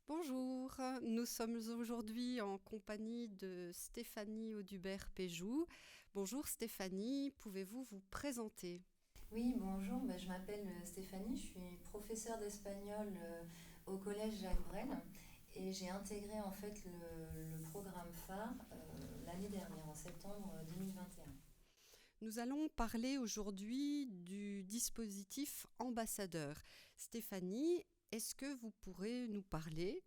Bonjour, nous sommes aujourd'hui en compagnie de Stéphanie Audubert-Péjou. Bonjour Stéphanie, pouvez-vous vous présenter? Oui, bonjour, je m'appelle Stéphanie, je suis professeure d'espagnol au collège Jacques Brel et j'ai intégré en fait le programme phare l'année dernière, en septembre 2021. Nous allons parler aujourd'hui du dispositif ambassadeur. Stéphanie, est-ce que vous pouvez nous parler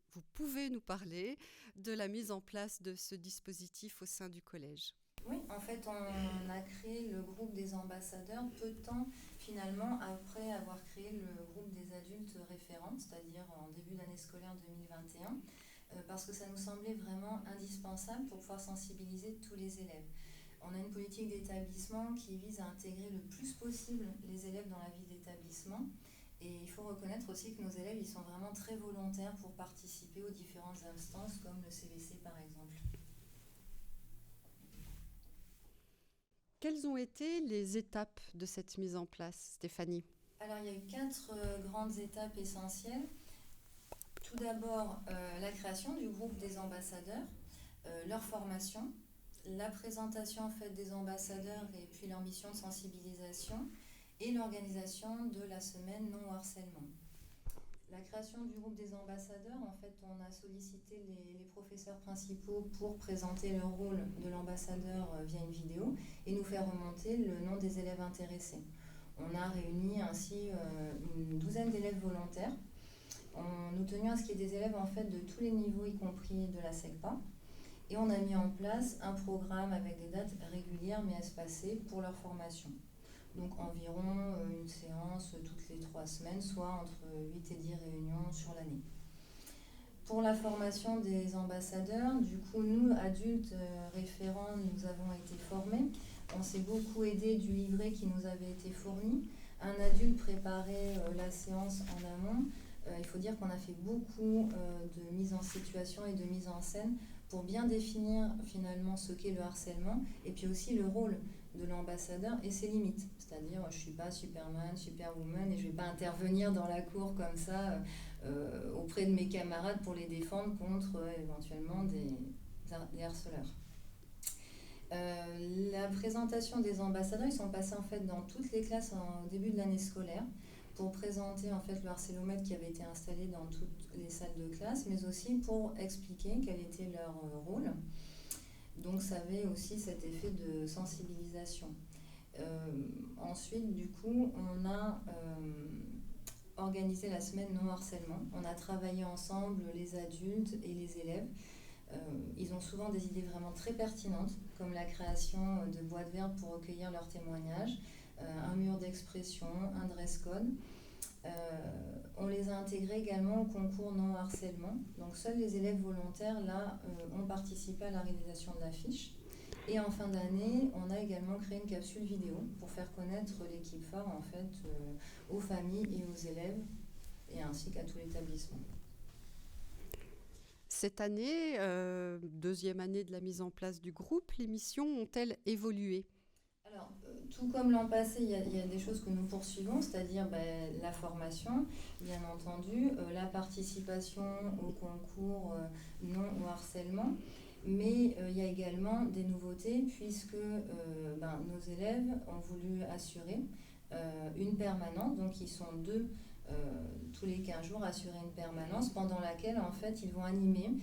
de la mise en place de ce dispositif au sein du collège? Oui, en fait, on a créé le groupe des ambassadeurs peu de temps finalement après avoir créé le groupe des adultes référents, c'est-à-dire en début d'année scolaire 2021, parce que ça nous semblait vraiment indispensable pour pouvoir sensibiliser tous les élèves. On a une politique d'établissement qui vise à intégrer le plus possible les élèves dans la vie d'établissement. Et il faut reconnaître aussi que nos élèves, ils sont vraiment très volontaires pour participer aux différentes instances, comme le CVC par exemple. Quelles ont été les étapes de cette mise en place, Stéphanie? Alors, il y a eu quatre grandes étapes essentielles. Tout d'abord, la création du groupe des ambassadeurs, leur formation, la présentation en fait des ambassadeurs et puis leur mission de sensibilisation et l'organisation de la semaine non harcèlement. La création du groupe des ambassadeurs, en fait, on a sollicité les professeurs principaux pour présenter le rôle de l'ambassadeur via une vidéo et nous faire remonter le nom des élèves intéressés. On a réuni ainsi une douzaine d'élèves volontaires. Nous tenions à ce qu'il y ait des élèves en fait de tous les niveaux, y compris de la SECPA. Et on a mis en place un programme avec des dates régulières mais espacées pour leur formation. Donc environ une séance toutes les 3 semaines, soit entre 8 et 10 réunions sur l'année. Pour la formation des ambassadeurs, du coup, nous, adultes référents, nous avons été formés. On s'est beaucoup aidé du livret qui nous avait été fourni. Un adulte préparait la séance en amont. Il faut dire qu'on a fait beaucoup de mise en situation et de mise en scène pour bien définir finalement ce qu'est le harcèlement et puis aussi le rôle de l'ambassadeur et ses limites. C'est-à-dire, je ne suis pas Superman, Superwoman et je ne vais pas intervenir dans la cour comme ça auprès de mes camarades pour les défendre contre éventuellement des harceleurs. La présentation des ambassadeurs, ils sont passés en fait dans toutes les classes au début de l'année scolaire pour présenter en fait le harcélomètre qui avait été installé dans toutes les salles de classe, mais aussi pour expliquer quel était leur rôle. Donc ça avait aussi cet effet de sensibilisation. Ensuite, du coup, on a organisé la semaine non harcèlement. On a travaillé ensemble les adultes et les élèves. Ils ont souvent des idées vraiment très pertinentes, comme la création de boîtes vertes pour recueillir leurs témoignages, un mur d'expression, un dress code. On les a intégrés également au concours non harcèlement. Donc seuls les élèves volontaires là ont participé à la réalisation de l'affiche. Et en fin d'année, on a également créé une capsule vidéo pour faire connaître l'équipe phare en fait aux familles et aux élèves et ainsi qu'à tout l'établissement. Cette année, deuxième année de la mise en place du groupe, les missions ont-elles évolué? Alors, tout comme l'an passé, il y a des choses que nous poursuivons, c'est-à-dire la formation, bien entendu, la participation au concours non au harcèlement, mais il y a également des nouveautés puisque nos élèves ont voulu assurer une permanence, donc ils sont deux tous les 15 jours assurer une permanence pendant laquelle en fait ils vont animer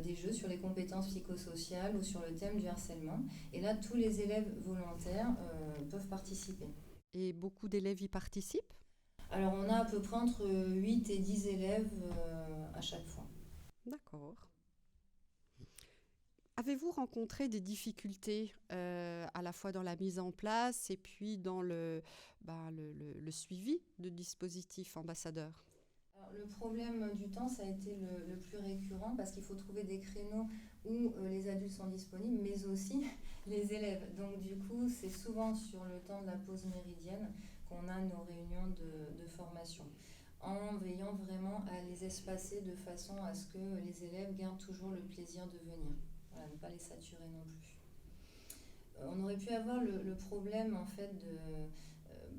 des jeux sur les compétences psychosociales ou sur le thème du harcèlement. Et là, tous les élèves volontaires peuvent participer. Et beaucoup d'élèves y participent? Alors on a à peu près entre 8 et 10 élèves à chaque fois. D'accord. Avez-vous rencontré des difficultés à la fois dans la mise en place et puis dans le suivi de dispositifs ambassadeurs? Alors, le problème du temps, ça a été le plus récurrent parce qu'il faut trouver des créneaux où les adultes sont disponibles, mais aussi les élèves. Donc du coup, c'est souvent sur le temps de la pause méridienne qu'on a nos réunions de formation, en veillant vraiment à les espacer de façon à ce que les élèves gardent toujours le plaisir de venir. Voilà, ne pas les saturer non plus. On aurait pu avoir le problème en fait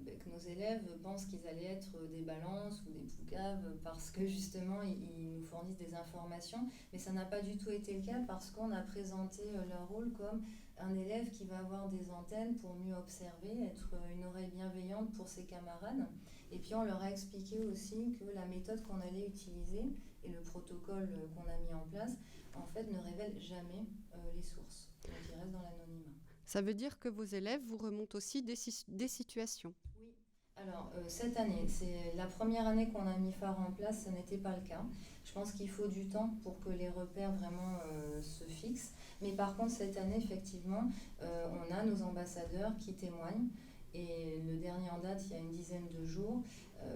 que nos élèves pensent qu'ils allaient être des balances ou des poucaves parce que justement ils nous fournissent des informations, mais ça n'a pas du tout été le cas parce qu'on a présenté leur rôle comme un élève qui va avoir des antennes pour mieux observer, être une oreille bienveillante pour ses camarades. Et puis on leur a expliqué aussi que la méthode qu'on allait utiliser et le protocole qu'on a mis en place, en fait, ne révèle jamais les sources. Donc ils restent dans l'anonymat. Ça veut dire que vos élèves vous remontent aussi des situations. Oui. Alors, cette année, c'est la première année qu'on a mis phare en place, ce n'était pas le cas. Je pense qu'il faut du temps pour que les repères vraiment se fixent. Mais par contre, cette année, effectivement, on a nos ambassadeurs qui témoignent. Et le dernier en date, il y a une dizaine de jours,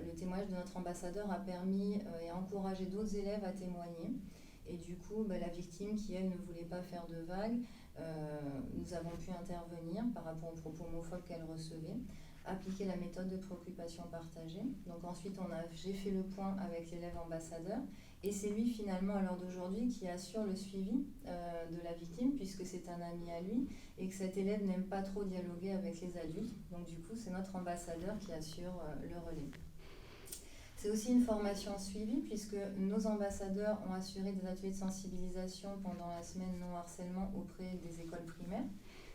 le témoignage de notre ambassadeur a permis et a encouragé d'autres élèves à témoigner. Et du coup, la victime qui, elle, ne voulait pas faire de vagues, nous avons pu intervenir par rapport aux propos homophobes qu'elle recevait, appliquer la méthode de préoccupation partagée. Donc ensuite, j'ai fait le point avec l'élève ambassadeur et c'est lui finalement à l'heure d'aujourd'hui qui assure le suivi de la victime puisque c'est un ami à lui et que cet élève n'aime pas trop dialoguer avec les adultes. Donc du coup, c'est notre ambassadeur qui assure le relais. C'est aussi une formation suivie puisque nos ambassadeurs ont assuré des ateliers de sensibilisation pendant la semaine non harcèlement auprès des écoles primaires.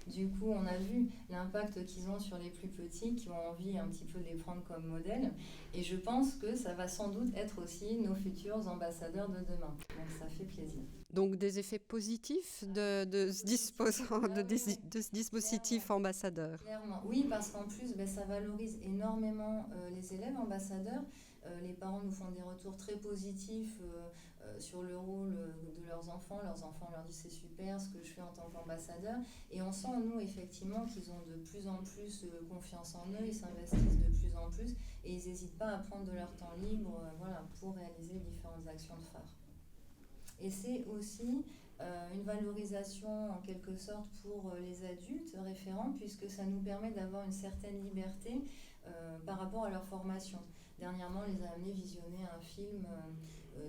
Du coup, on a vu l'impact qu'ils ont sur les plus petits qui ont envie un petit peu de les prendre comme modèle. Et je pense que ça va sans doute être aussi nos futurs ambassadeurs de demain. Donc ça fait plaisir. Donc des effets positifs de ce dispositif ambassadeur. Clairement, oui, parce qu'en plus, ça valorise énormément les élèves ambassadeurs. Les parents nous font des retours très positifs sur le rôle de leurs enfants. Leurs enfants leur disent c'est super ce que je fais en tant qu'ambassadeur. Et on sent, nous, effectivement, qu'ils ont de plus en plus confiance en eux, ils s'investissent de plus en plus et ils n'hésitent pas à prendre de leur temps libre pour réaliser différentes actions de phare. Et c'est aussi une valorisation en quelque sorte pour les adultes référents puisque ça nous permet d'avoir une certaine liberté par rapport à leur formation. Dernièrement, on les a amenés visionner un film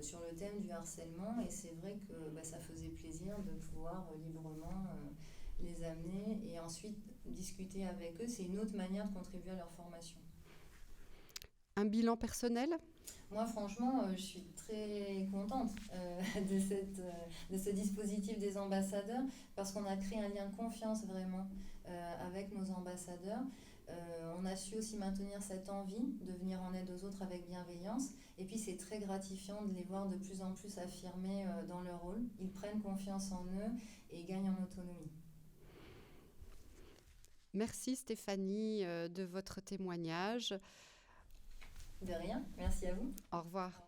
sur le thème du harcèlement et c'est vrai que ça faisait plaisir de pouvoir librement les amener et ensuite discuter avec eux. C'est une autre manière de contribuer à leur formation. Un bilan personnel ? Moi, franchement, je suis très contente de ce dispositif des ambassadeurs parce qu'on a créé un lien de confiance vraiment avec nos ambassadeurs. On a su aussi maintenir cette envie de venir en aide aux autres avec bienveillance. Et puis, c'est très gratifiant de les voir de plus en plus affirmés dans leur rôle. Ils prennent confiance en eux et gagnent en autonomie. Merci Stéphanie de votre témoignage. De rien, merci à vous. Au revoir.